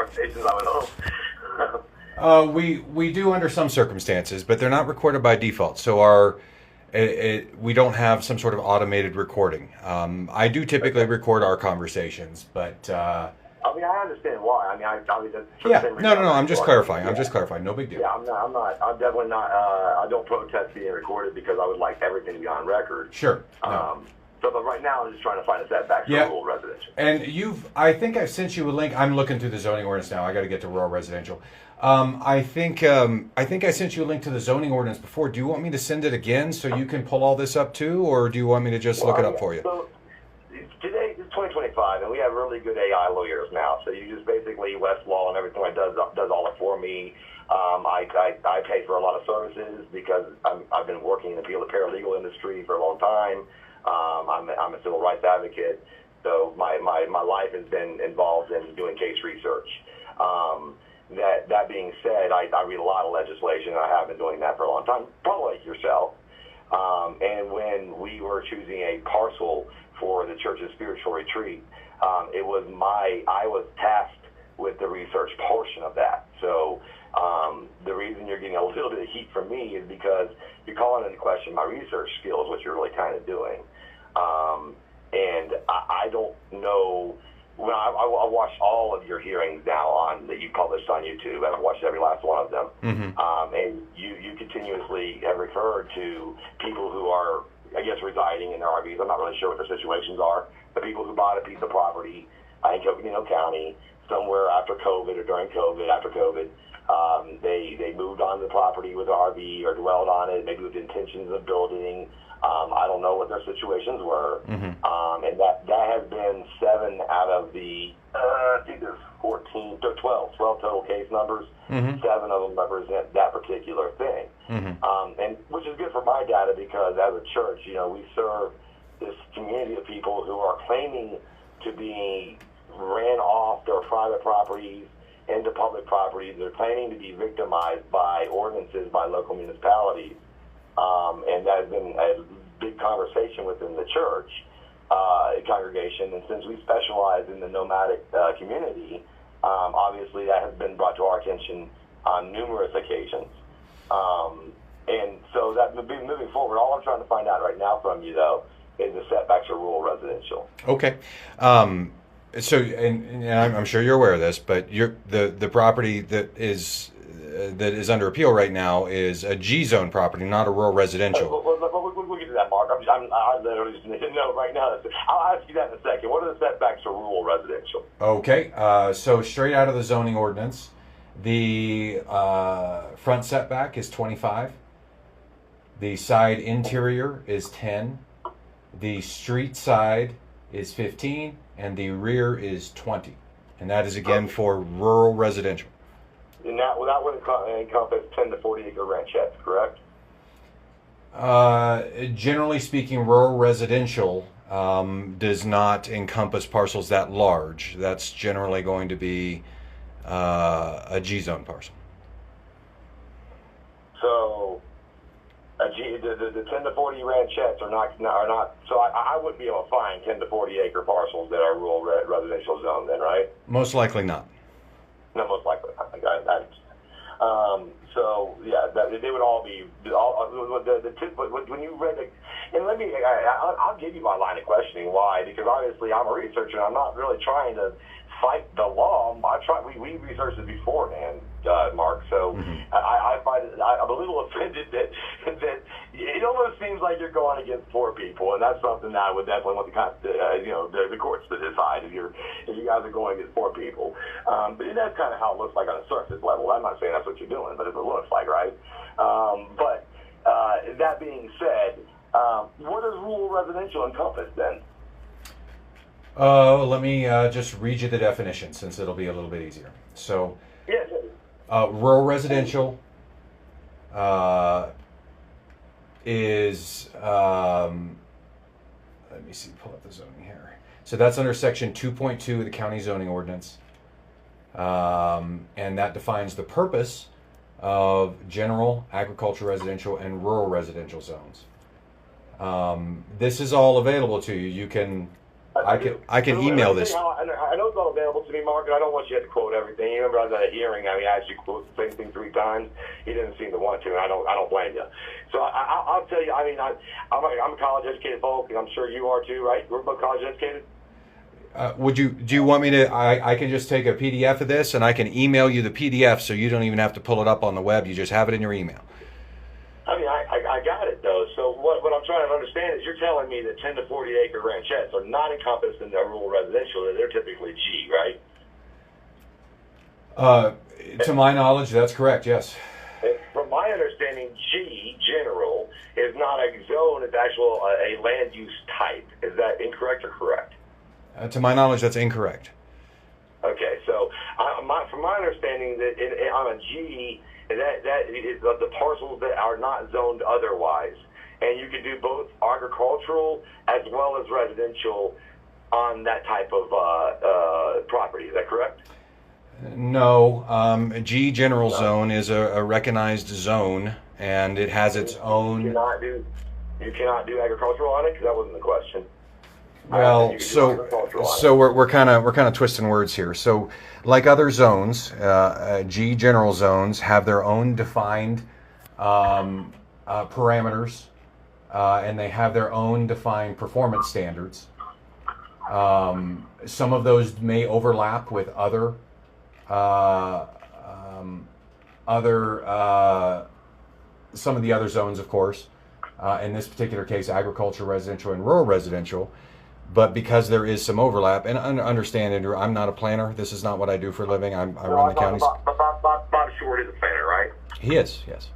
conversations, I would hope. We do under some circumstances, but they're not recorded by default. So we don't have some sort of automated recording. I do typically record our conversations, but I mean, I understand why. I mean, that's yeah, no. I'm just clarifying. I'm just clarifing. No big deal. Yeah, I'm not. I'm definitely not. I don't protest being recorded because I would like everything to be on record. Sure. No. But right now, I'm just trying to find a setback for rural residential. And I think I've sent you a link. I'm looking through the zoning ordinance now. I got to get to rural residential. I think I sent you a link to the zoning ordinance before. Do you want me to send it again so you can pull all this up too, or do you want me to just look it up for you? So today is 2025, and we have really good AI lawyers now. So you just basically Westlaw and everything does all it for me. I pay for a lot of services because I've been working in the field of paralegal industry for a long time. I'm a civil rights advocate, so my life has been involved in doing case research. That being said, I read a lot of legislation, and I have been doing that for a long time, probably like yourself. And when we were choosing a parcel for the church's spiritual retreat, I was tasked with the research portion of that. So the reason you're getting a little bit of heat from me is because you're calling into question my research skills, which you're really kind of doing. And I don't know. When I watched all of your hearings now that you published on YouTube, and I've watched every last one of them. Mm-hmm. And you continuously have referred to people who are, I guess, residing in their RVs. I'm not really sure what their situations are. The people who bought a piece of property in Coconino County somewhere after COVID or during COVID, after COVID, they moved on the property with an RV or dwelled on it, maybe with intentions of building. I don't know what their situations were. Mm-hmm. And that has been 7 out of the, I think there's 12 total case numbers. Mm-hmm. 7 of them represent that particular thing. Mm-hmm. And which is good for my data because as a church, we serve this community of people who are claiming to be ran off their private properties into public properties. They're claiming to be victimized by ordinances by local municipalities. And that has been a big conversation within the church congregation. And since we specialize in the nomadic community, obviously that has been brought to our attention on numerous occasions. And so that moving forward, all I'm trying to find out right now from you, though, is the setbacks for rural residential. Okay. So, and I'm sure you're aware of this, but the property that is under appeal right now is a G zone property, not a rural residential. We'll get to that, Mark. I literally just know right now. I'll ask you that in a second. What are the setbacks for rural residential? Okay. So straight out of the zoning ordinance, the front setback is 25. The side interior is 10. The street side is 15. And the rear is 20. And that is, again, for rural residential. And that would encompass 10 to 40 acre ranchettes, correct? Generally speaking, rural residential does not encompass parcels that large. That's generally going to be a G-zone parcel. So the 10 to 40 ranchettes are not. So I wouldn't be able to find 10 to 40 acre parcels that are rural residential zone, then, right? Most likely not. No, most likely not. So yeah, they would all be when you read it. And I'll give you my line of questioning. Why? Because obviously I'm a researcher. And I'm not really trying to fight the law. We researched it beforehand, Mark. So mm-hmm. I find I'm a little offended that it almost seems like you're going against poor people, and that's something that I would definitely want the courts to decide if you guys are going against poor people. But that's kind of how it looks like on a surface level. I'm not saying that's what you're doing, but it looks like, right? But that being said, what does rural residential encompass then? Let me just read you the definition since it'll be a little bit easier. So, rural residential is, let me see, pull up the zoning here. So that's under section 2.2 of the county zoning ordinance. And that defines the purpose of general, agricultural, residential, and rural residential zones. This is all available to you. You can I can email this. I know it's all available to me, Mark, and I don't want you to quote everything. You remember I was at a hearing. I mean, I asked you to quote the same thing 3 times. He didn't seem to want to, and I don't blame you. So I'll tell you. I mean, I'm a college educated folk, and I'm sure you are too, right? We're both college educated. Do you want me to? I can just take a PDF of this, and I can email you the PDF, so you don't even have to pull it up on the web. You just have it in your email. I mean, I got it, though. So what I'm trying to understand is you're telling me that 10 to 40 acre ranchettes are not encompassed in the rural residential, that they're typically G, right? To my knowledge, that's correct, yes. And from my understanding, G, general, is not a zone, it's actual a land use type. Is that incorrect or correct? To my knowledge, that's incorrect. Okay, so from my understanding, that on a G, that is the parcels that are not zoned otherwise, and you can do both agricultural as well as residential on that type of property. Is that correct? No, G general zone is a recognized zone, and it has its own. You cannot do agricultural on it, because that wasn't the question. Well, so we're kind of twisting words here. So, like other zones, G general zones have their own defined parameters, and they have their own defined performance standards. Some of those may overlap with other some of the other zones, of course. In this particular case, agriculture, residential, and rural residential. But because there is some overlap, and understand, Andrew, I'm not a planner. This is not what I do for a living. I run the counties. Bob Short is a planner, right? He is, yes.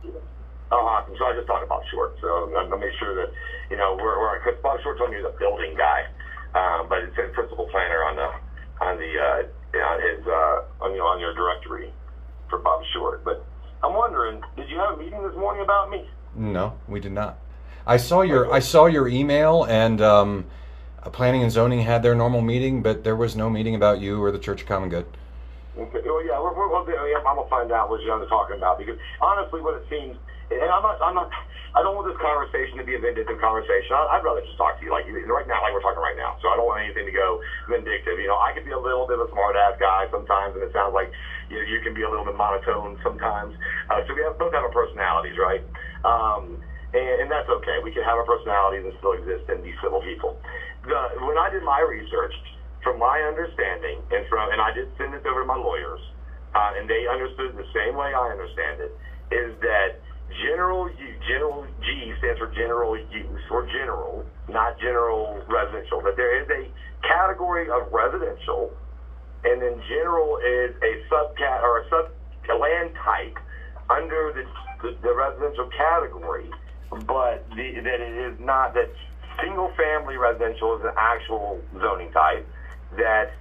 Oh, awesome. So I just talked about Short. So I'm going to make sure that, because Bob Short told me he's a building guy, but it says principal planner on your directory for Bob Short. But I'm wondering, did you have a meeting this morning about me? No, we did not. I saw your email, and Planning and Zoning had their normal meeting, but there was no meeting about you or the Church of Common Good. Okay. Well, yeah, I'm gonna find out what you're talking about, because honestly, what it seems, and I don't want this conversation to be a vindictive conversation. I'd rather just talk to you like right now, like we're talking right now. So I don't want anything to go vindictive. I can be a little bit of a smart ass guy sometimes, and it sounds like you can be a little bit monotone sometimes. So we both have our personalities, right? And that's okay. We can have our personalities and still exist and be civil people. When I did my research, from my understanding, and I did send this over to my lawyers, and they understood the same way I understand it, is that general G stands for general use, or general, not general residential. That there is a category of residential, and then general is a subcat or a land type under the residential category, but that it is not that single-family residential is an actual zoning type, that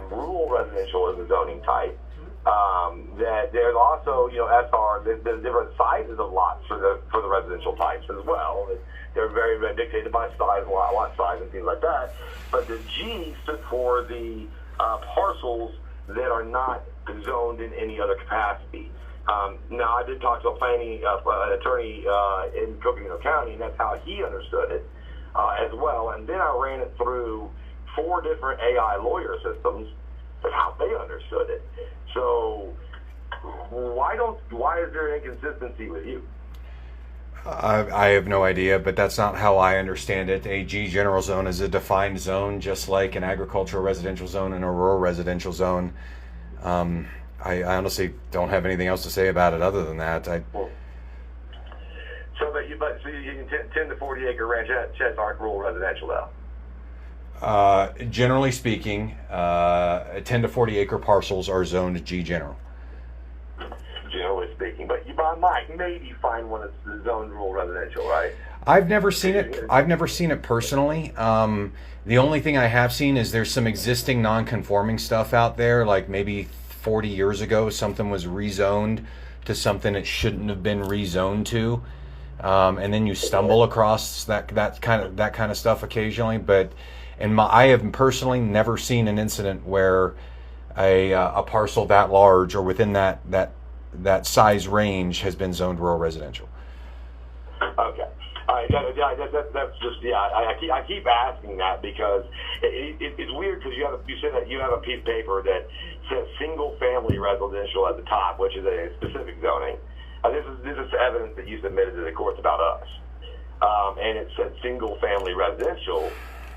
rural residential is a zoning type, that there's also, SR, there's different sizes of lots for the residential types as well. They're very dictated by size, lot size, and things like that. But the G stood for the parcels that are not zoned in any other capacity. Now, I did talk to a planning attorney in Coconino County, and that's how he understood it as well. And then I ran it through 4 different AI lawyer systems and how they understood it. So why is there an inconsistency with you? I have no idea, but that's not how I understand it. A G general zone is a defined zone, just like an agricultural residential zone and a rural residential zone. I honestly don't have anything else to say about it other than that. So you can 10 to 40 acre ranchettes aren't rural residential though? Generally speaking, 10 to 40 acre parcels are zoned G general. Generally speaking, but you might maybe find one that's zoned rural residential, right? I've never seen it. I've never seen it personally. The only thing I have seen is there's some existing non-conforming stuff out there, like maybe 40 years ago something was rezoned to something it shouldn't have been rezoned to, and then you stumble across that kind of stuff occasionally. But I have personally never seen an incident where a parcel that large or within that size range has been zoned rural residential. Okay. All Right. That's just I keep asking that because it's weird because you said that you have a piece of paper that says single family residential at the top, which is a specific zoning. This is evidence that you submitted to the courts about us, and it said single family residential,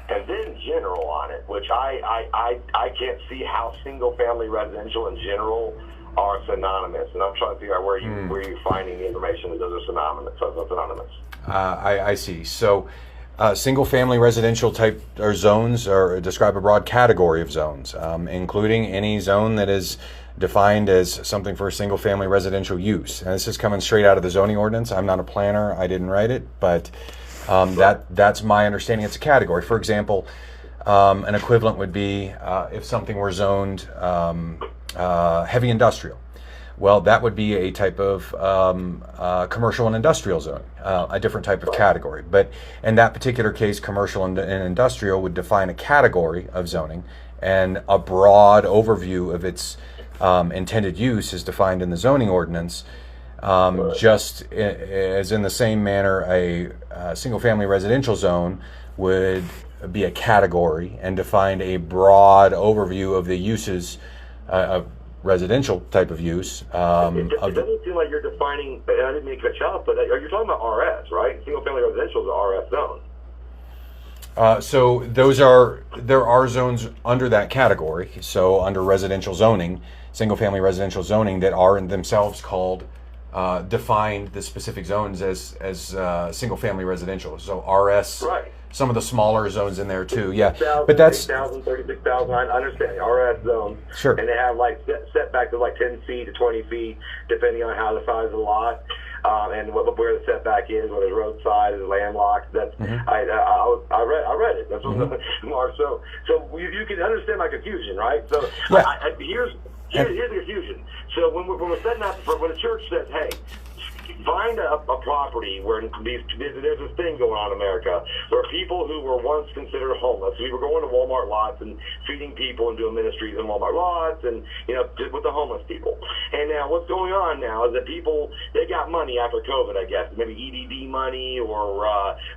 and then general on it, which I can't see how single family residential and general are synonymous, and I'm trying to figure out where you're finding the information that those are synonymous. I see. So, single-family residential type or zones describe a broad category of zones, including any zone that is defined as something for a single-family residential use. And this is coming straight out of the zoning ordinance. I'm not a planner. I didn't write it, but that's my understanding. It's a category. For example, an equivalent would be if something were zoned heavy industrial. Well, that would be a type of commercial and industrial zoning, a different type of category. But in that particular case, commercial and industrial would define a category of zoning, and a broad overview of its intended use is defined in the zoning ordinance. Just as in the same manner, a single-family residential zone would be a category and define a broad overview of the uses of residential type of use. It doesn't seem like you're defining, and I didn't mean to cut you off, but you're talking about RS, right? Single family residential is an RS zone. So there are zones under that category. So under residential zoning, single family residential zoning, that are in themselves called defined the specific zones as single family residential. So RS. Right. Some of the smaller zones in there too, yeah. But that's 8,000, 36,000. I understand RS zones. Sure. And they have like setbacks of like 10 feet to 20 feet, depending on how the size of the lot, and where the setback is, whether it's roadside, is landlocked. That's I read it. That's what Mark. So you can understand my confusion, right? So yeah. Here's the confusion. So when we're setting up, when the church says, hey, find a property where there's this thing going on in America where people who were once considered homeless, we were going to Walmart lots and feeding people and doing ministries in Walmart lots and, with the homeless people. And now what's going on now is that people, they got money after COVID, I guess, maybe EDD money or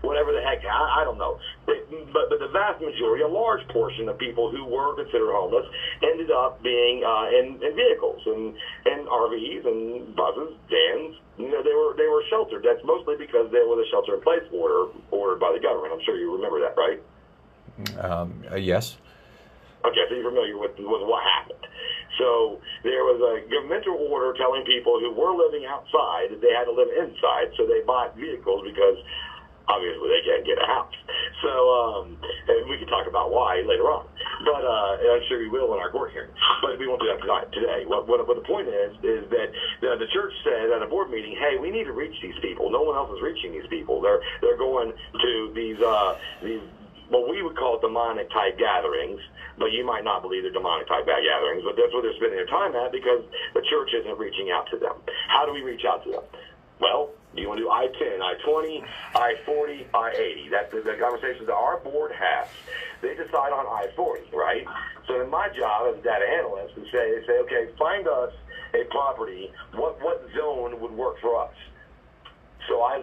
whatever the heck, I don't know. But the vast majority, a large portion of people who were considered homeless ended up being in vehicles and RVs and buses, vans. They were sheltered. That's mostly because there was a shelter-in-place order ordered by the government. I'm sure you remember that, right? Yes. Okay, so you're familiar with what happened. So there was a governmental order telling people who were living outside that they had to live inside, so they bought vehicles because obviously they can't get a house. So, and we can talk about why later on. But I'm sure we will in our court hearing. But we won't do that today. What the point is that the church said at a board meeting, hey, we need to reach these people. No one else is reaching these people. They're going to these what we would call demonic type gatherings, but you might not believe they're demonic type gatherings, but that's what they're spending their time at because the church isn't reaching out to them. How do we reach out to them? Well, you want to do I-10, I-20, I-40, I-80. That's the conversations that our board has. They decide on I-40, right? So then my job as a data analyst is they say, okay, find us a property. What zone would work for us? So I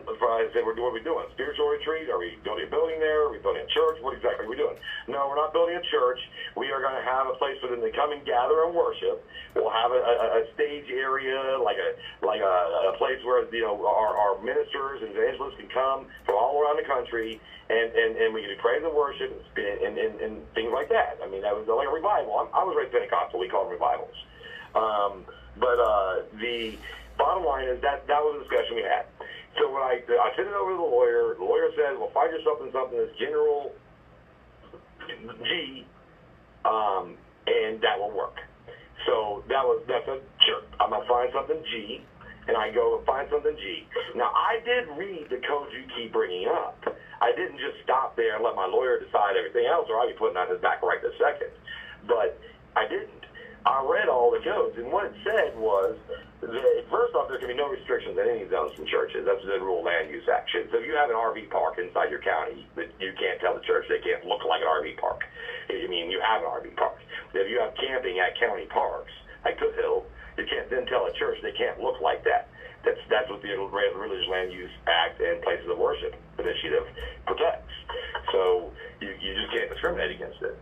say, what are we doing? Spiritual retreat? Are we building a building there? Are we building a church? What exactly are we doing? No, we're not building a church. We are going to have a place for them to come and gather and worship. We'll have a stage area, like a place where our ministers and evangelists can come from all around the country, and we can do praise and worship and things like that. I mean, that was like a revival. I was raised Pentecostal. We call them revivals. But the bottom line is that was the discussion we had. So when I sent it over to the lawyer said, well, find yourself something that's general G, and that will work. So that's a sure. I'm going to find something G, and I go and find something G. Now, I did read the code you keep bringing up. I didn't just stop there and let my lawyer decide everything else, or I'd be putting on his back right this second. But I didn't. I read all the codes, and what it said was that, first off, there can be no restrictions in any zones from churches. That's the Rural Land Use Act. So if you have an RV park inside your county, you can't tell the church they can't look like an RV park. I mean, you have an RV park. If you have camping at county parks, like Cookhill, you can't then tell a church they can't look like that. That's what the Religious Land Use Act and Places of Worship Initiative protects. So you just can't discriminate against it.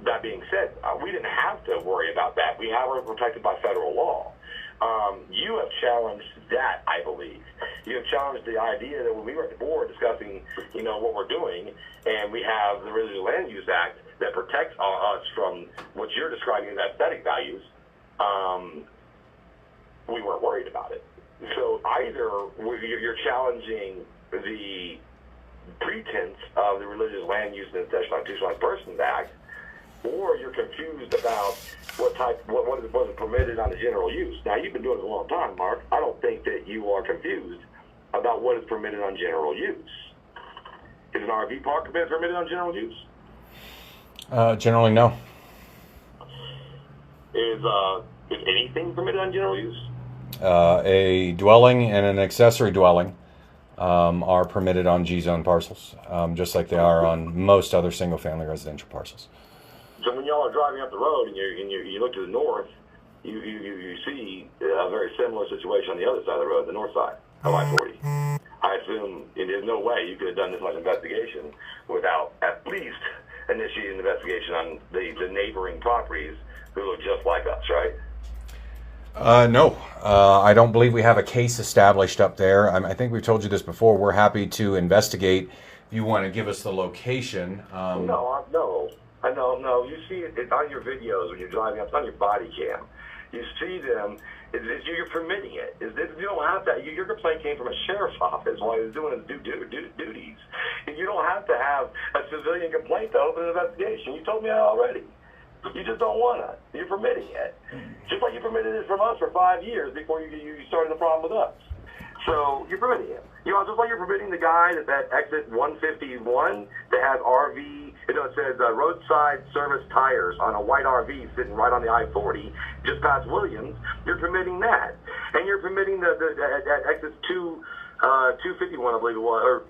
That being said, we didn't have to worry about that. We were protected by federal law. You have challenged that, I believe. You have challenged the idea that when we were at the board discussing, what we're doing, and we have the Religious Land Use Act that protects us from what you're describing as aesthetic values, we weren't worried about it. So either you're challenging the pretense of the Religious Land Use and Institutionalized Persons Act, or you're confused about what is permitted on the general use. Now, you've been doing it a long time, Mark. I don't think that you are confused about what is permitted on general use. Is an RV park permitted on general use? Generally, no. Is anything permitted on general use? A dwelling and an accessory dwelling are permitted on G-zone parcels, just like they are on most other single-family residential parcels. So when y'all are driving up the road and you look to the north, you see a very similar situation on the other side of the road, the north side of I-40. I assume there's no way you could have done this much investigation without at least initiating an investigation on the neighboring properties who look just like us, right? No, I don't believe we have a case established up there. I think we've told you this before. We're happy to investigate. If you want to give us the location. No. You see it on your videos when you're driving up. It's on your body cam. You see them. You're permitting it. You don't have that. Your complaint came from a sheriff's office while he was doing his duties. You don't have to have a civilian complaint to open an investigation. You told me that already. You just don't want to. You're permitting it. Just like you permitted it from us for 5 years before you started the problem with us. So you're permitting it. Just like you're permitting the guy that exit 151 that has RV, it says roadside service tires on a white RV sitting right on the I-40 just past Williams. You're permitting that. And you're permitting the at exit 251, I believe it was, or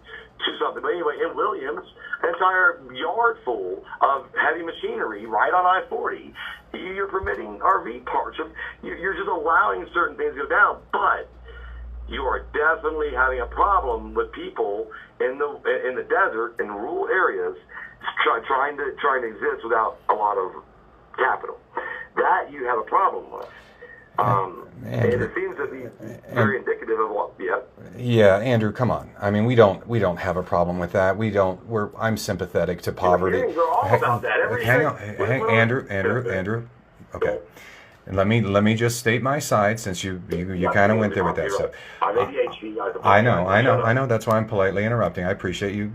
two something. But anyway, in Williams, an entire yard full of heavy machinery right on I-40. You're permitting RV parks. You're just allowing certain things to go down. But you are definitely having a problem with people in the desert, in rural areas, trying to exist without a lot of capital. That you have a problem with. And it seems to be very indicative of what. Yeah. Yeah, Andrew, come on. I mean, we don't have a problem with that. I'm sympathetic to poverty. Hearings are all about that. Andrew. Okay. And let me just state my side, since you kind of went there with that stuff. I'm ADHD. I know. That's why I'm politely interrupting. I appreciate you.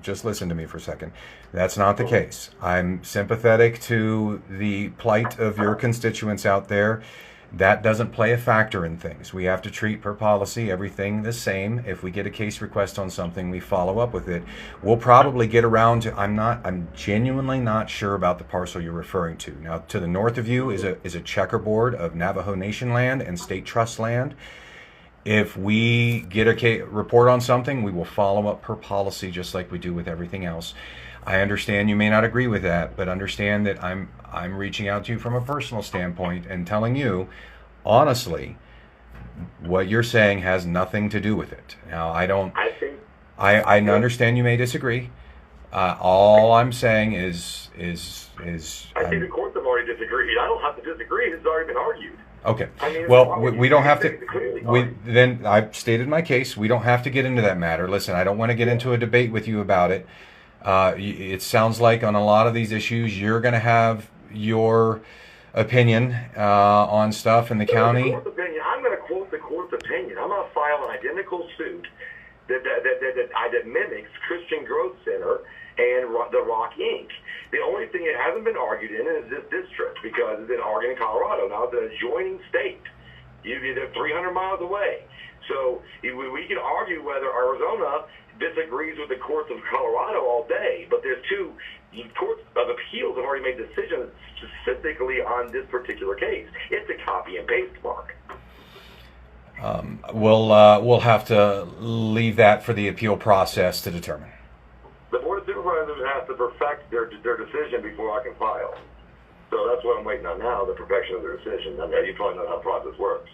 Just listen to me for a second. That's not the case. I'm sympathetic to the plight of your constituents out there. That doesn't play a factor in things. We have to treat, per policy, everything the same. If we get a case request on something, we follow up with it. We'll probably get around to. I'm genuinely not sure about the parcel you're referring to. Now, to the north of you is a checkerboard of Navajo Nation land and state trust land. If we get a report on something, we will follow up per policy, just like we do with everything else. I understand you may not agree with that, but understand that I'm reaching out to you from a personal standpoint and telling you, honestly, what you're saying has nothing to do with it. Now, I understand you may disagree. All I'm saying is I think the courts have already disagreed. I don't have to disagree. It's already been argued. Okay. Well, we don't have to. Then I've stated my case. We don't have to get into that matter. Listen, I don't want to get into a debate with you about it. It sounds like on a lot of these issues, you're going to have your opinion on stuff in the county. I'm going to quote the court's opinion. I'm going to file an identical suit that mimics Christian Growth Center and the Rock Inc. The only thing it hasn't been argued in is this district, because it's been argued in Colorado. Now it's an adjoining state. They're 300 miles away. So we can argue whether Arizona disagrees with the courts of Colorado all day, but there's two courts of appeals have already made decisions specifically on this particular case. It's a copy and paste, Mark. We'll have to leave that for the appeal process to determine. The Board of Supervisors has to perfect their decision before I can file. So that's what I'm waiting on now, the perfection of their decision. I mean, you probably know how the process works.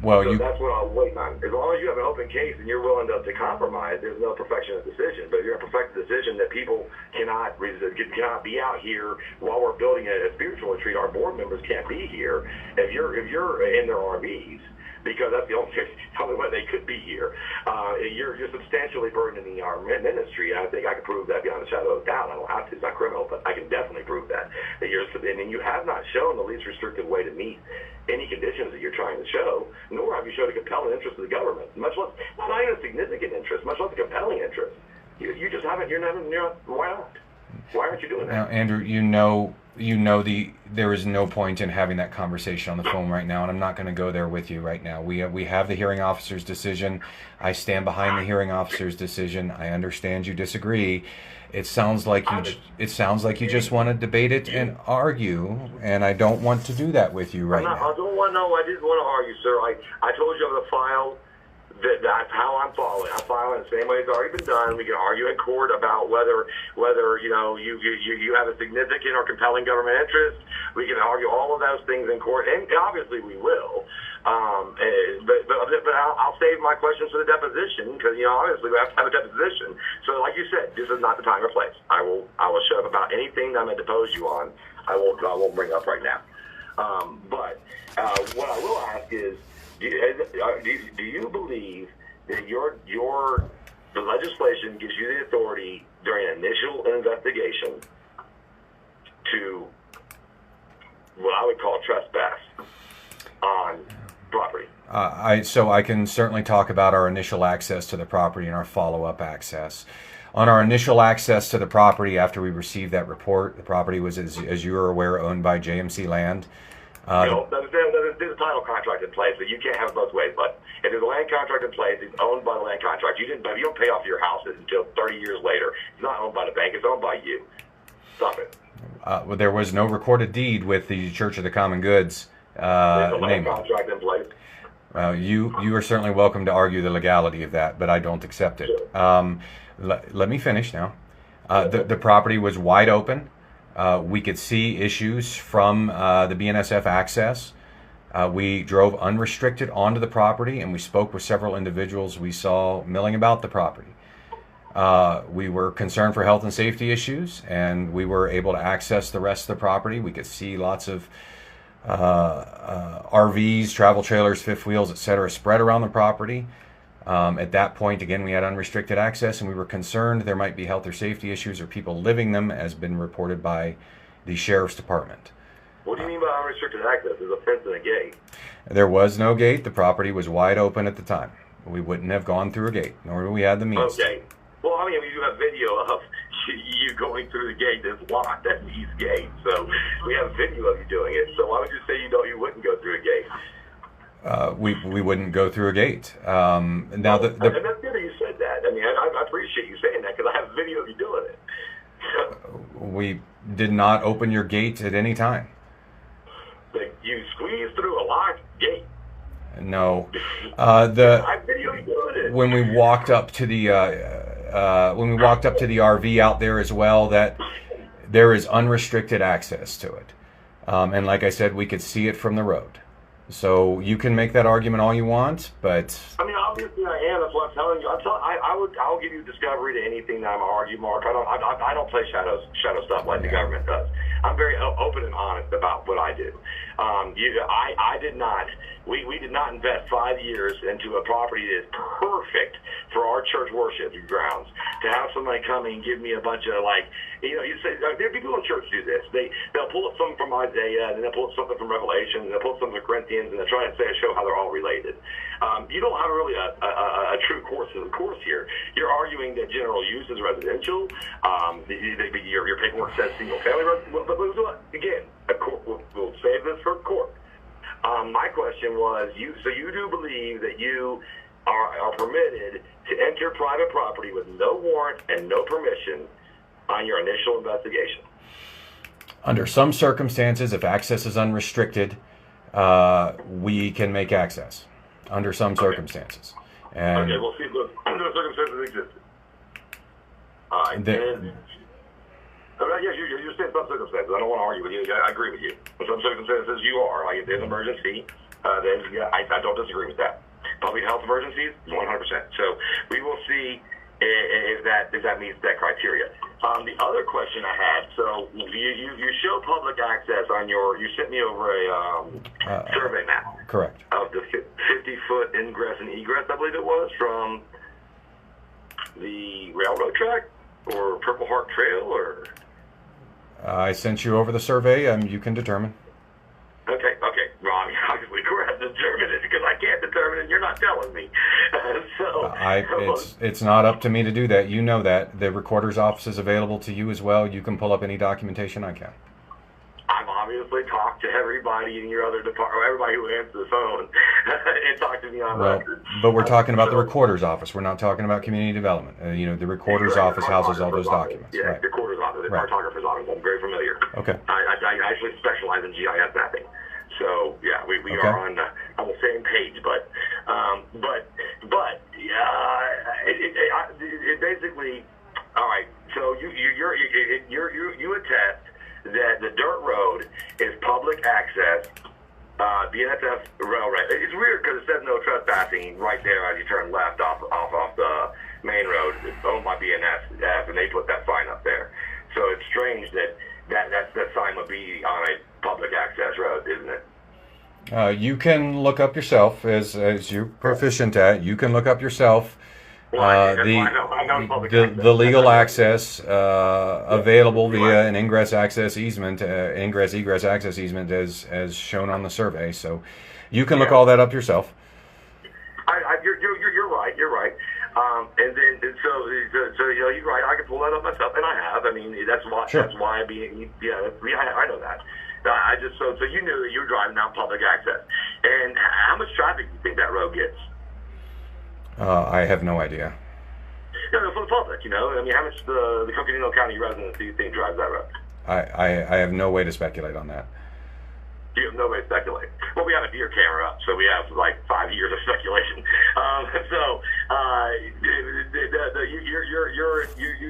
Well, so that's what I'm waiting on. As long as you have an open case and you're willing to compromise, there's no perfection of decision. But if you're going to perfect the decision that people cannot be out here while we're building a spiritual retreat, our board members can't be here. If you're in their RVs, because that's the only way they could be here, you're substantially burdening our ministry. And I think I can prove that beyond a shadow of a doubt. I don't have to. It's not criminal, but I can definitely prove that and you have not shown the least restrictive way to meet any conditions that you're trying to show, nor have you showed a compelling interest of the government, much less not even a significant interest, much less a compelling interest. You just haven't. You're not. Why not? Why aren't you doing that? Now, Andrew, there is no point in having that conversation on the phone right now, and I'm not going to go there with you right now. We have the hearing officer's decision. I stand behind the hearing officer's decision. I understand you disagree. It sounds like you just want to debate it and argue, and I don't want to do that with you right now. I didn't want to argue, sir. I told you over the file. That's how I'm following. I'm following the same way it's already been done. We can argue in court about whether you have a significant or compelling government interest. We can argue all of those things in court, and obviously we will. But I'll save my questions for the deposition because obviously we have to have a deposition. So like you said, this is not the time or place. I will shut up about anything that I'm going to depose you on. I won't bring up right now. But what I will ask is. Do you believe that the legislation gives you the authority during an initial investigation to what I would call trespass on property? So I can certainly talk about our initial access to the property and our follow-up access. On our initial access to the property after we received that report, the property was, as you are aware, owned by JMC Land. There's a title contract in place, but you can't have it both ways. But if there's a land contract in place, it's owned by the land contract. You don't pay off your house until 30 years later. It's not owned by the bank. It's owned by you. Stop it. Well, there was no recorded deed with the Church of the Common Goods there's a land contract in place. You are certainly welcome to argue the legality of that, but I don't accept it. Sure. Let me finish now. The property was wide open. We could see issues from the BNSF access. We drove unrestricted onto the property, and we spoke with several individuals we saw milling about the property. We were concerned for health and safety issues, and we were able to access the rest of the property. We could see lots of RVs, travel trailers, fifth wheels, etc., spread around the property. At that point, again, we had unrestricted access, and we were concerned there might be health or safety issues or people living them, as been reported by the Sheriff's Department. What do you mean by unrestricted access? There's a fence and a gate. There was no gate. The property was wide open at the time. We wouldn't have gone through a gate, nor do we have the means. Okay. Well, I mean, you have video of you going through the gate that's locked. That's the east gate. So we have video of you doing it. So why would you say you wouldn't go through a gate? We wouldn't go through a gate. Now and that's good that you said that. I mean, I appreciate you saying that because I have video of you doing it. We did not open your gate at any time. You squeezed through a locked gate. No. I video you doing it. When we walked up to the RV out there as well, that there is unrestricted access to it, and like I said, we could see it from the road. So you can make that argument all you want, but I mean, obviously I am. That's what I'm telling you. I'll give you discovery to anything that I'm gonna argue, Mark. I don't play shadow stuff like the government does. I'm very open and honest about what I do. I did not. We did not invest 5 years into a property that is perfect for our church worship grounds. To have somebody come and give me a bunch of you say there are people in church do this. They'll pull up something from Isaiah, and they'll pull up something from Revelation, and they'll pull up something from Corinthians, and they'll try and show how they're all related. You don't have really a true course here. You're arguing that general use is residential. Your paperwork says single family. But again, we'll save this for court. My question was, so you do believe that you are permitted to enter private property with no warrant and no permission on your initial investigation? Under some circumstances, if access is unrestricted, we can make access. Under some circumstances. And we'll see if those circumstances exist. All right. Yes, you're saying some circumstances. I don't want to argue with you. I agree with you. In some circumstances, you are. Like if there's an emergency, then yeah, I don't disagree with that. Public health emergencies, 100%. So we will see if that meets that criteria. The other question I had, so you show public access on you sent me over a survey map. Correct. Of the 50-foot ingress and egress, I believe it was, from the railroad track or Purple Heart Trail, or... I sent you over the survey, and you can determine. Okay. Well, I mean, obviously, we're going to determine it because I can't determine it, and you're not telling me. It's not up to me to do that. You know that. The recorder's office is available to you as well. You can pull up any documentation I can. I've obviously talked to everybody in your other department, or everybody who answers the phone, and talked to me on record. But we're talking about the recorder's office. We're not talking about community development. The recorder's office houses all those documents. Yeah, the recorder's office, the cartographer's office. I'm very familiar. Okay. I actually specialize in GIS mapping. So yeah, we are on the same page, but it basically, all right. So you attest that the dirt road is public access, BNSF railroad. It's weird because it says no trespassing right there as you turn left off the main road. It's owned by BNSF, and they put that sign up there. So it's strange that sign would be on a public access road, isn't it? You can look up yourself, as you're proficient at. You can look up yourself the legal access available via an ingress access easement, egress access easement, as shown on the survey. So you can look all that up yourself. You're right. And then so you're right. I can pull that up myself, and I have. I mean, that's why. Sure. That's why I know that. I just so you knew that you were driving down public access. And how much traffic do you think that road gets? I have no idea. No, for the public, I mean, how much the Coconino County residents do you think drives that road? I have no way to speculate on that. You have no way to speculate. Well, we have a deer camera up, so we have like 5 years of speculation.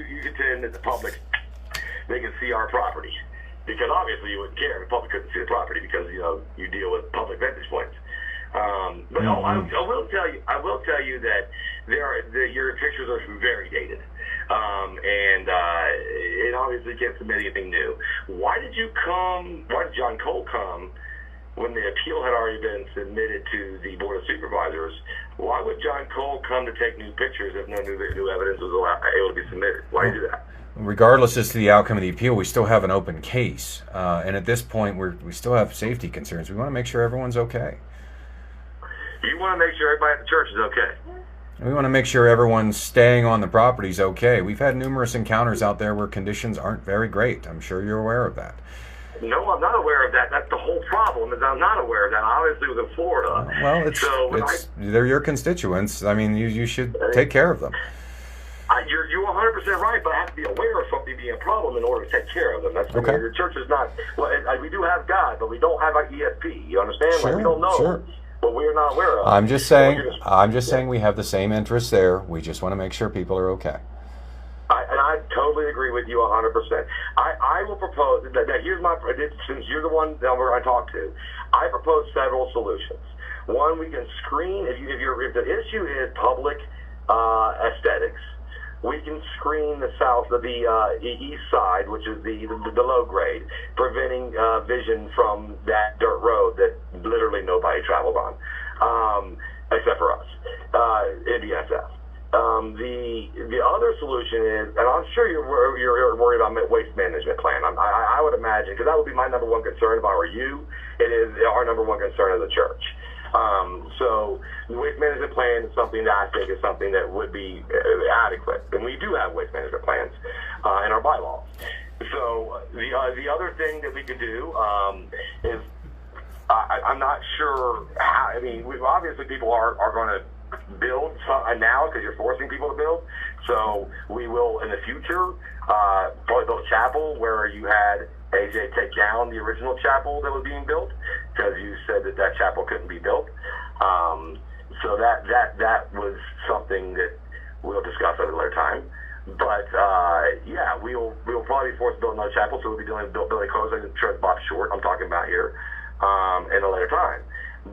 You contend that the public, they can see our property, because obviously you wouldn't care if the public couldn't see the property because you deal with public vantage points. But I will tell you that your pictures are very dated, and it obviously can't submit anything new. Why did John Cole come when the appeal had already been submitted to the Board of Supervisors? Why would John Cole come to take new pictures if no new evidence was able to be submitted? Why do that? Regardless as to the outcome of the appeal, we still have an open case, and at this point, we still have safety concerns. We want to make sure everyone's okay. You want to make sure everybody at the church is okay. We want to make sure everyone's staying on the property is okay. We've had numerous encounters out there where conditions aren't very great. I'm sure you're aware of that. No, I'm not aware of that. That's the whole problem, is I'm not aware of that. I obviously was in Florida. Well, they're your constituents. I mean, you should take care of them. You're 100% right, but I have to be aware of something being a problem in order to take care of them. That's okay. Your church is not. Well, we do have God, but we don't have our ESP. You understand? Sure, we don't know. Sure. But we're not aware of. I'm just saying we have the same interests there. We just want to make sure people are okay. And I totally agree with you 100%. I will propose that here's since you're the one that we're going to talk to, I propose several solutions. One, we can screen if the issue is public aesthetics. We can screen the east side, which is the low grade, preventing vision from that dirt road that literally nobody traveled on, except for us, in BSF. The other solution is, and I'm sure you're worried about waste management plan. I would imagine, because that would be my number one concern if I were you. It is our number one concern as a church. So the waste management plan is something that I think is something that would be adequate, and we do have waste management plans in our bylaws. So the other thing that we could do is I'm not sure how. I mean, obviously people are going to build now because you're forcing people to build. So we will in the future probably build a chapel where you had AJ take down the original chapel that was being built because you said that chapel couldn't be built. So that was something that we'll discuss at a later time. But yeah, we'll probably be forced to build another chapel, so we'll be building clothes like the Church Bob Short I'm talking about here in a later time.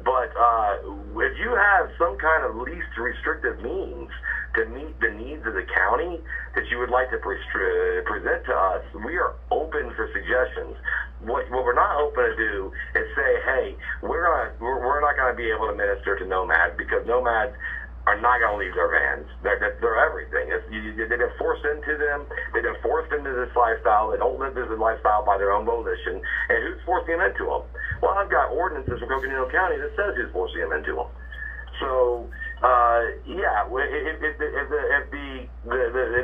But if you have some kind of least restrictive means to meet the needs of the county that you would like to present to us, we are open for suggestions. What we're not open to do is say, hey, we're not going to be able to minister to nomads because nomads are not going to leave their vans. They're everything. They've been forced into them. They've been forced into this lifestyle. They don't live this lifestyle by their own volition. And who's forcing them into them? Well, I've got ordinances from Coconino County that says who's forcing them into them. So, yeah, if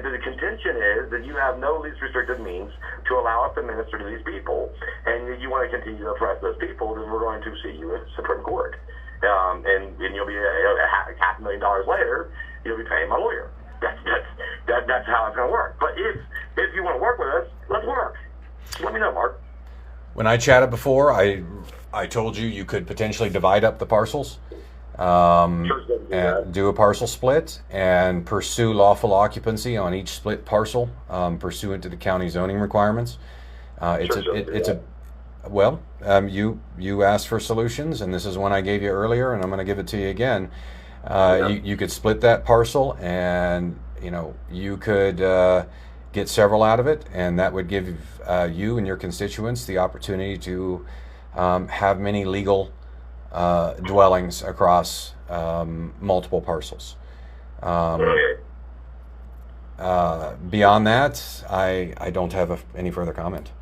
the contention is that you have no least restrictive means to allow us to minister to these people, and you want to continue to oppress those people, then we're going to see you at the Supreme Court. And you'll be $500,000 later, you'll be paying my lawyer. That's how it's going to work. But if you want to work with us, let's work. Let me know, Mark. When I chatted before, I told you could potentially divide up the parcels, and do a parcel split and pursue lawful occupancy on each split parcel, pursuant to the county zoning requirements. You asked for solutions, and this is one I gave you earlier, and I'm going to give it to you again. You could split that parcel, and you could get several out of it, and that would give you and your constituents the opportunity to have many legal dwellings across multiple parcels. Beyond that, I don't have any further comment.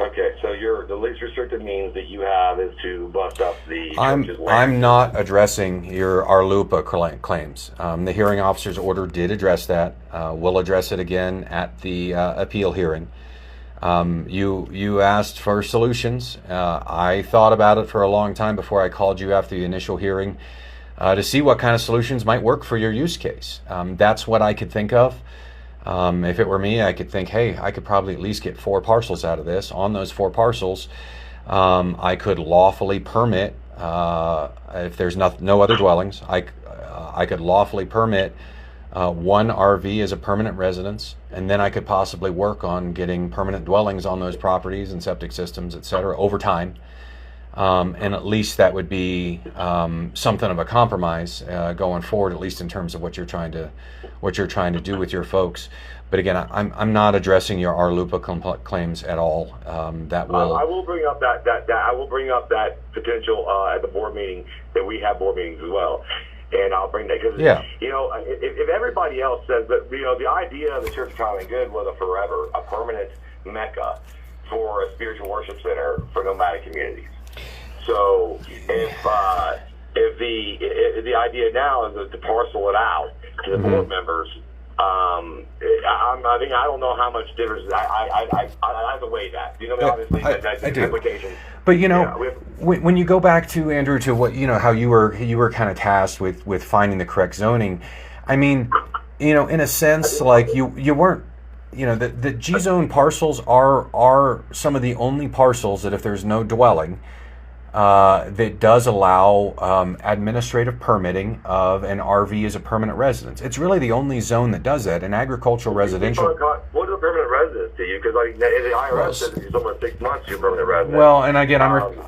Okay, so the least restrictive means that you have is to bust up the church's land. I'm not addressing your Arlupa claims. The hearing officer's order did address that. We'll address it again at the appeal hearing. You asked for solutions. I thought about it for a long time before I called you after the initial hearing to see what kind of solutions might work for your use case. That's what I could think of. If it were me, I could think, hey, I could probably at least get 4 parcels out of this. On those 4 parcels, I could lawfully permit, if there's no other dwellings, I could lawfully permit 1 RV as a permanent residence, and then I could possibly work on getting permanent dwellings on those properties and septic systems, et cetera, over time. And at least that would be something of a compromise going forward, at least in terms of what you're trying to do with your folks. But again, I'm not addressing your Arlupa claims at all. I will bring up I will bring up that potential at the board meeting, that we have board meetings as well. And I'll bring that because, if everybody else says that, the idea of the Church of Common Good was a permanent mecca for a spiritual worship center for nomadic communities. So if the idea now is to parcel it out to the board members, I don't know how much difference. I have to weigh that. Obviously that's implications. But when you go back to Andrew to what how you were kind of tasked with finding the correct zoning, I mean, in a sense, like you weren't. The G zone parcels are some of the only parcels that if there's no dwelling, that does allow administrative permitting of an RV as a permanent residence. It's really the only zone that does that. An agricultural residential. What is a permanent residence to you? Because the IRS says if you're somewhere 6 months, you're a permanent resident. Well, and again,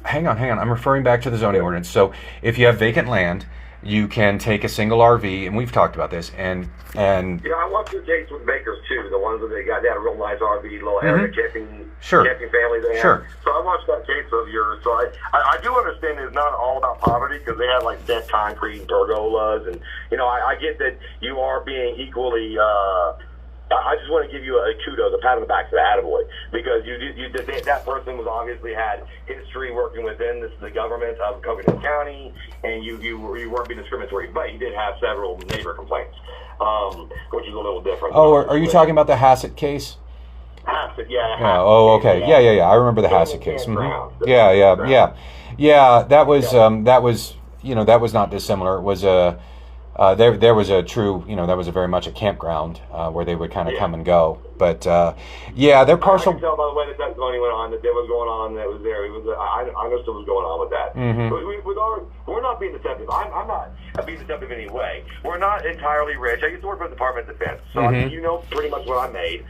hang on. I'm referring back to the zoning ordinance. So if you have vacant land, you can take a single RV, and we've talked about this, and I watched your case with Bakers too, the ones that they had a real nice RV, little area camping family they had. Sure. So I watched that case of yours. So I do understand it's not all about poverty, because they have like stamped concrete and pergolas, and I get that you are being equally. I just want to give you a kudos, a pat on the back for the attaboy, because that person was obviously had history working within the government of Coconino County, and you weren't being discriminatory, but you did have several neighbor complaints, which is a little different. Oh, are you talking about the Hassett case? Hassett, yeah. Oh, okay. Yeah. I remember the Hassett case. Mm-hmm. Yeah. That was not dissimilar. It was there was a true, that was a very much a campground where they would kind of come and go. But their parcel. I can tell by the way that testimony went on that there was going on that was there. I understood what was going on with that. Mm-hmm. We're not not being deceptive. I'm not being deceptive in any way. We're not entirely rich. I used to work for the Department of Defense, so I mean, you know pretty much what I made.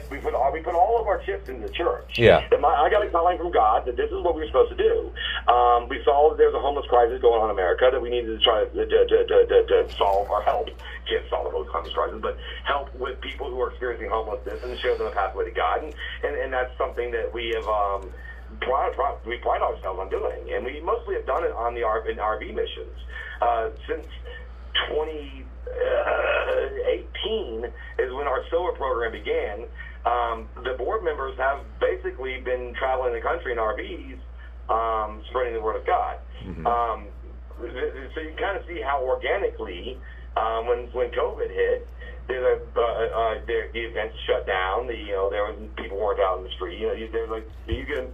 We put all of our chips into the church. Yeah. And I got a calling from God that this is what we were supposed to do. We saw that there was a homeless crisis going on in America that we needed to try to solve or help. Can't solve the homeless crisis, but help with people who are experiencing homelessness and show them a pathway to God. And that's something that we have we pride ourselves on doing, and we mostly have done it on the RV missions since 2018 is when our SOA program began. The board members have basically been traveling the country in RVs, spreading the word of God. So you kind of see how organically, when COVID hit, the events shut down. There was people weren't out in the street. You can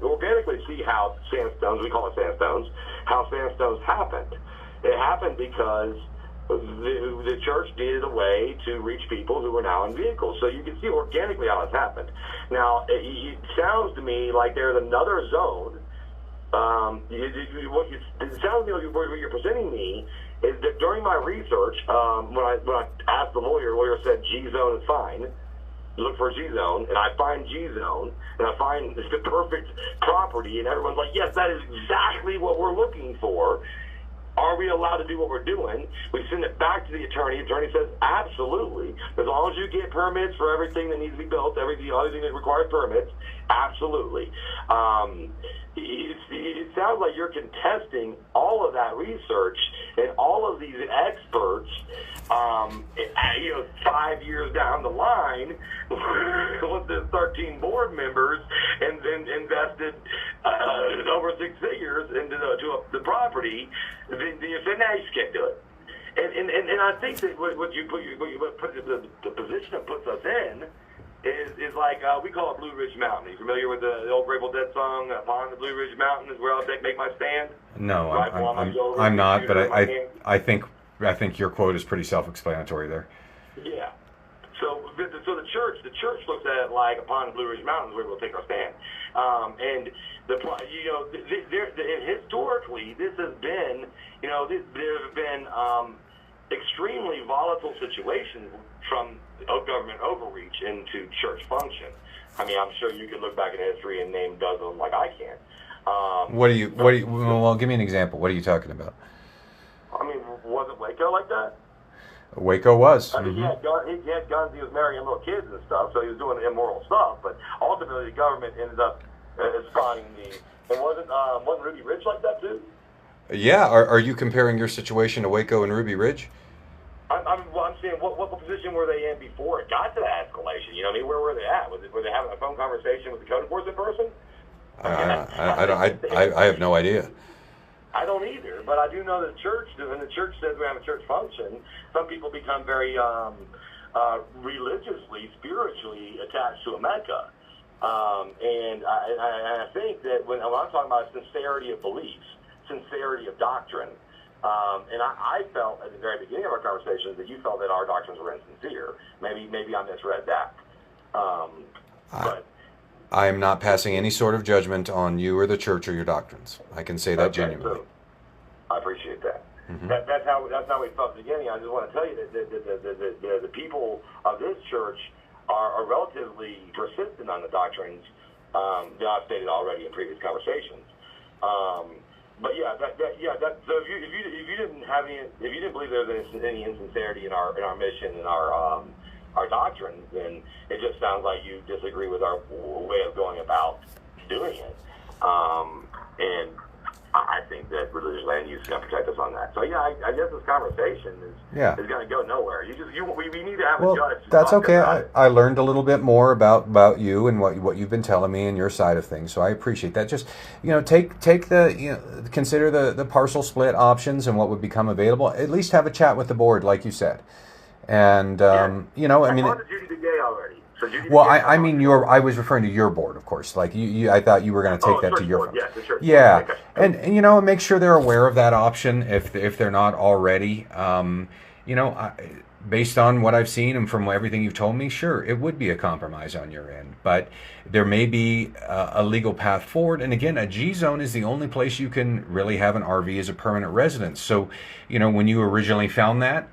organically see how sandstones, we call it sandstones, how sandstones happened. It happened because the church needed a way to reach people who were now in vehicles. So you can see organically how it's happened. Now, it sounds to me like there's another zone. It sounds to me like what you're presenting me is that during my research, when I asked the lawyer said G-zone is fine. Look for G-zone, and I find G-zone, and I find the perfect property, and everyone's like, yes, that is exactly what we're looking for. Are we allowed to do what we're doing? We send it back to the attorney. The attorney says, absolutely. As long as you get permits for everything that needs to be built, everything that requires permits, absolutely. It sounds like you're contesting all of that research and all of these experts, 5 years down the line with the 13 board members and then invested over 6 figures into the property. Then you said, now you just can't do it. And I think that what the position it puts us in is like, we call it Blue Ridge Mountain. Are you familiar with the old Grateful Dead song, Upon the Blue Ridge Mountain is where I'll make my stand? No, I'm not, but I think your quote is pretty self-explanatory there. Yeah. So the church looks at it like upon the Blue Ridge Mountains where we'll take our stand. And historically, this has been, there have been extremely volatile situations from government overreach into church function. I mean, I'm sure you could look back in history and name dozens of them like I can. Well, give me an example. What are you talking about? I mean, wasn't Waco like that? Waco was. I mean, he had guns, he was marrying little kids and stuff, so he was doing immoral stuff, but ultimately the government ended up spawning and wasn't Ruby Ridge like that too? Yeah, are you comparing your situation to Waco and Ruby Ridge? I'm saying, what position were they in before it got to that escalation? You know what I mean? Where were they at? Were they having a phone conversation with the code enforcement person? I have no idea. I don't either, but I do know that when the church says we have a church function, some people become very religiously, spiritually attached to a Mecca. And I think that when I'm talking about sincerity of beliefs, sincerity of doctrine, and I felt at the very beginning of our conversation that you felt that our doctrines were insincere. Maybe I misread that. But I am not passing any sort of judgment on you or the church or your doctrines. I can say that genuinely. So I appreciate that. Mm-hmm. That's how we felt at the beginning. I just want to tell you that the people of this church are relatively persistent on the doctrines that I've stated already in previous conversations. But so if you didn't believe there was any insincerity in our mission and our doctrines, then it just sounds like you disagree with our way of going about doing it. And I think that religious land use is going to protect us on that. So I guess this conversation is going to go nowhere. We need to have a judge. That's okay. I learned a little bit more about you and what you've been telling me and your side of things. So I appreciate that. Just consider the parcel split options and what would become available. At least have a chat with the board, like you said. And I mean, Judy DeGay already. So I was referring to your board, of course. Like I thought you were going to take that to your board. Yeah, okay. And make sure they're aware of that option if they're not already. based on what I've seen and from everything you've told me, sure, it would be a compromise on your end. But there may be a legal path forward. And again, a G zone is the only place you can really have an RV as a permanent residence. So, when you originally found that,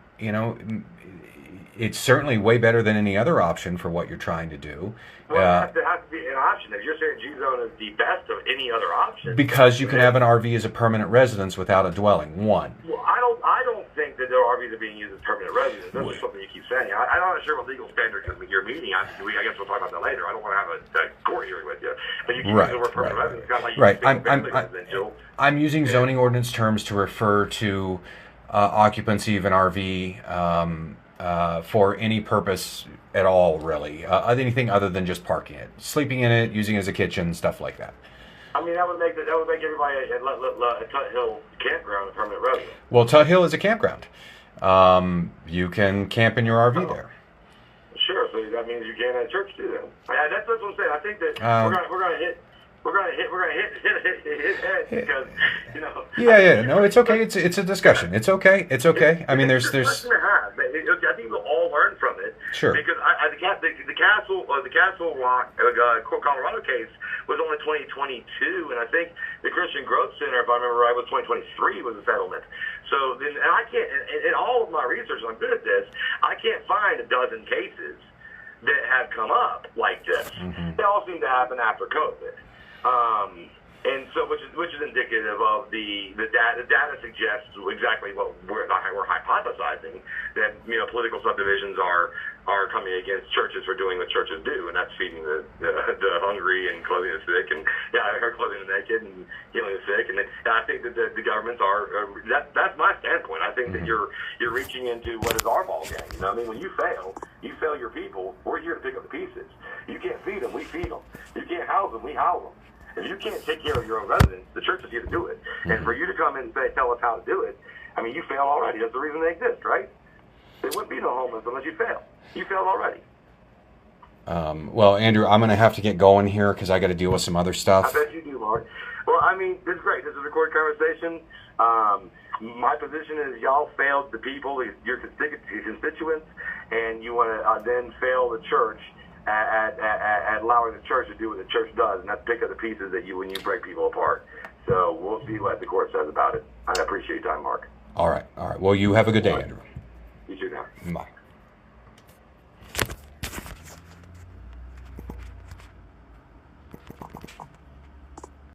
it's certainly way better than any other option for what you're trying to do. Well, it has to be an option. If you're saying G zone is the best of any other option, because you can have an RV as a permanent residence without a dwelling. One. Well, I don't think that their RVs are being used as permanent residents. That's just something you keep saying. I'm not sure what legal standards you're meeting. I guess we'll talk about that later. I don't want to have a court hearing with you. But you keep using the word permanent residence. Kind of like I'm using zoning ordinance terms to refer to occupancy of an RV for any purpose at all, really. Anything other than just parking it, sleeping in it, using it as a kitchen, stuff like that. I mean, that would make everybody at Tut Hill campground a permanent resident. Well, Tut Hill is a campground. You can camp in your RV there. Sure, so that means you can at church too. Then that's what I'm saying. I think that we're gonna hit head because Yeah. No, it's okay. It's a discussion. It's okay. I mean, there's. I think we'll all learn from it. Sure. Because the Castle Rock, Colorado case was only 2022, and I think the Christian Growth Center, if I remember right, was 2023 was the settlement. So then, and I can't. In all of my research, and I'm good at this, I can't find a dozen cases that have come up like this. Mm-hmm. They all seem to happen after COVID. And so, which is indicative of the data. The data suggests exactly what we're hypothesizing, that political subdivisions are coming against churches for doing what churches do, and that's feeding the hungry and clothing the sick, and clothing the naked and healing the sick. And I think that the governments are. That's my standpoint. I think that you're reaching into what is our ball game. I mean, when you fail your people. We're here to pick up the pieces. You can't feed them, we feed them. You can't house them, we house them. If you can't take care of your own residents, the church is here to do it. And for you to come in and tell us how to do it, I mean, you fail already. That's the reason they exist, right? There wouldn't be no homeless unless you fail. You failed already. Well, Andrew, I'm going to have to get going here because I got to deal with some other stuff. I bet you do, Mark. Well, I mean, this is great. This is a recorded conversation. My position is y'all failed the people, your constituents, and you want to then fail the church at allowing the church to do what the church does, and that's pick up the pieces when you break people apart. So we'll see what the court says about it. I appreciate your time, Mark. All right. Well, you have a good day, Andrew. You too now. Bye.